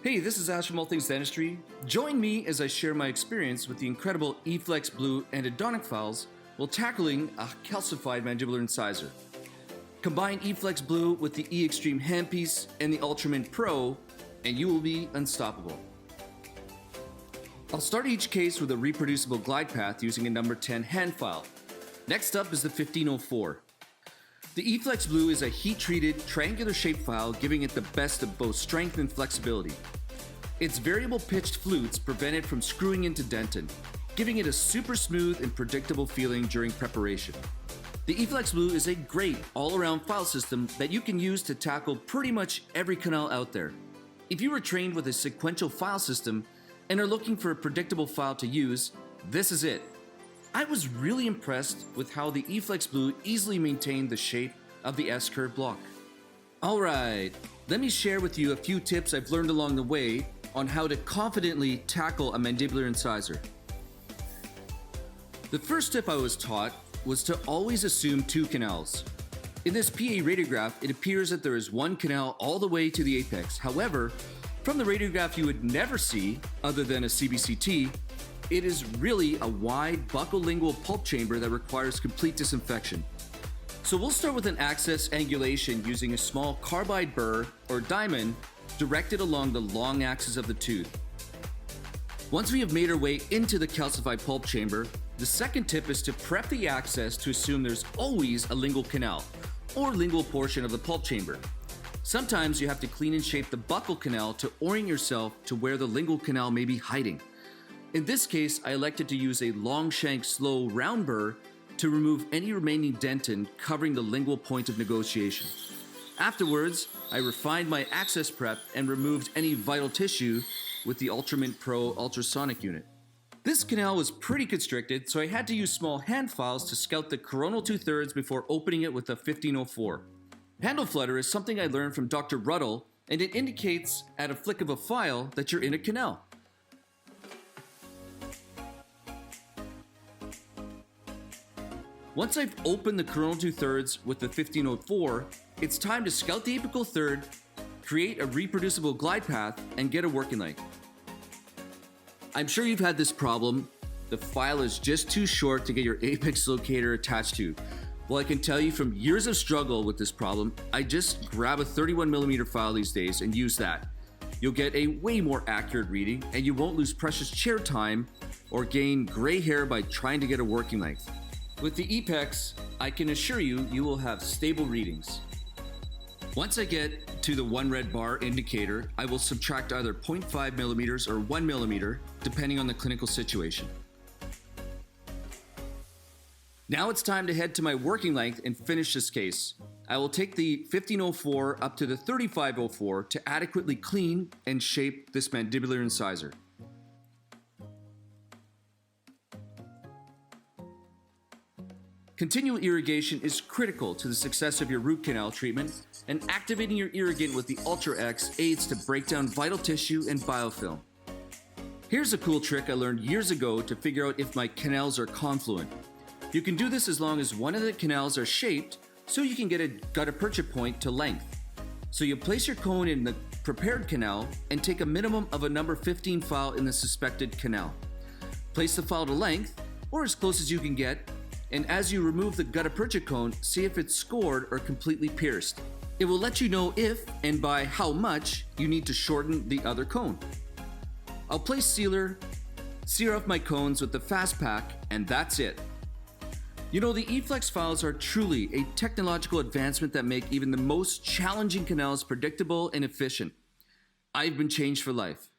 Hey, this is Ash from All Things Dentistry. Join me as I share my experience with the incredible eFlex Blue endodontic files while tackling a calcified mandibular incisor. Combine eFlex Blue with the E-Extreme handpiece and the Ultramint Pro, and you will be unstoppable. I'll start each case with a reproducible glide path using a number 10 hand file. Next up is the 1504. The eFlex Blue is a heat-treated, triangular-shaped file, giving it the best of both strength and flexibility. Its variable pitched flutes prevent it from screwing into dentin, giving it a super smooth and predictable feeling during preparation. The eFlex Blue is a great all-around file system that you can use to tackle pretty much every canal out there. If you were trained with a sequential file system and are looking for a predictable file to use, this is it. I was really impressed with how the eFlex Blue easily maintained the shape of the S-curve block. Alright, let me share with you a few tips I've learned along the way on how to confidently tackle a mandibular incisor. The first tip I was taught was to always assume two canals. In this PA radiograph, it appears that there is one canal all the way to the apex. However, from the radiograph you would never see, other than a CBCT, it is really a wide buccolingual pulp chamber that requires complete disinfection. So we'll start with an access angulation using a small carbide burr or diamond directed along the long axis of the tooth. Once we have made our way into the calcified pulp chamber, the second tip is to prep the access to assume there's always a lingual canal or lingual portion of the pulp chamber. Sometimes you have to clean and shape the buccal canal to orient yourself to where the lingual canal may be hiding. In this case, I elected to use a long shank slow round burr to remove any remaining dentin covering the lingual point of negotiation. Afterwards, I refined my access prep and removed any vital tissue with the Ultramint Pro ultrasonic unit. This canal was pretty constricted, so I had to use small hand files to scout the coronal 2/3 before opening it with a 1504. Handle flutter is something I learned from Dr. Ruddle, and it indicates at a flick of a file that you're in a canal. Once I've opened the coronal 2/3 with the 1504, it's time to scout the apical third, create a reproducible glide path, and get a working length. I'm sure you've had this problem. The file is just too short to get your apex locator attached to. Well, I can tell you from years of struggle with this problem, I just grab a 31mm file these days and use that. You'll get a way more accurate reading, and you won't lose precious chair time or gain gray hair by trying to get a working length. With the ePEX, I can assure you, you will have stable readings. Once I get to the one red bar indicator, I will subtract either 0.5mm or 1mm, depending on the clinical situation. Now it's time to head to my working length and finish this case. I will take the 1504 up to the 3504 to adequately clean and shape this mandibular incisor. Continual irrigation is critical to the success of your root canal treatment, and activating your irrigant with the Ultra X aids to break down vital tissue and biofilm. Here's a cool trick I learned years ago to figure out if my canals are confluent. You can do this as long as one of the canals are shaped so you can get a gutta-percha point to length. So you place your cone in the prepared canal and take a minimum of a number 15 file in the suspected canal. Place the file to length, or as close as you can get, and as you remove the gutta-percha cone, see if it's scored or completely pierced. It will let you know if, and by how much, you need to shorten the other cone. I'll place sear off my cones with the fast pack, and that's it. You know, the eFlex files are truly a technological advancement that make even the most challenging canals predictable and efficient. I've been changed for life.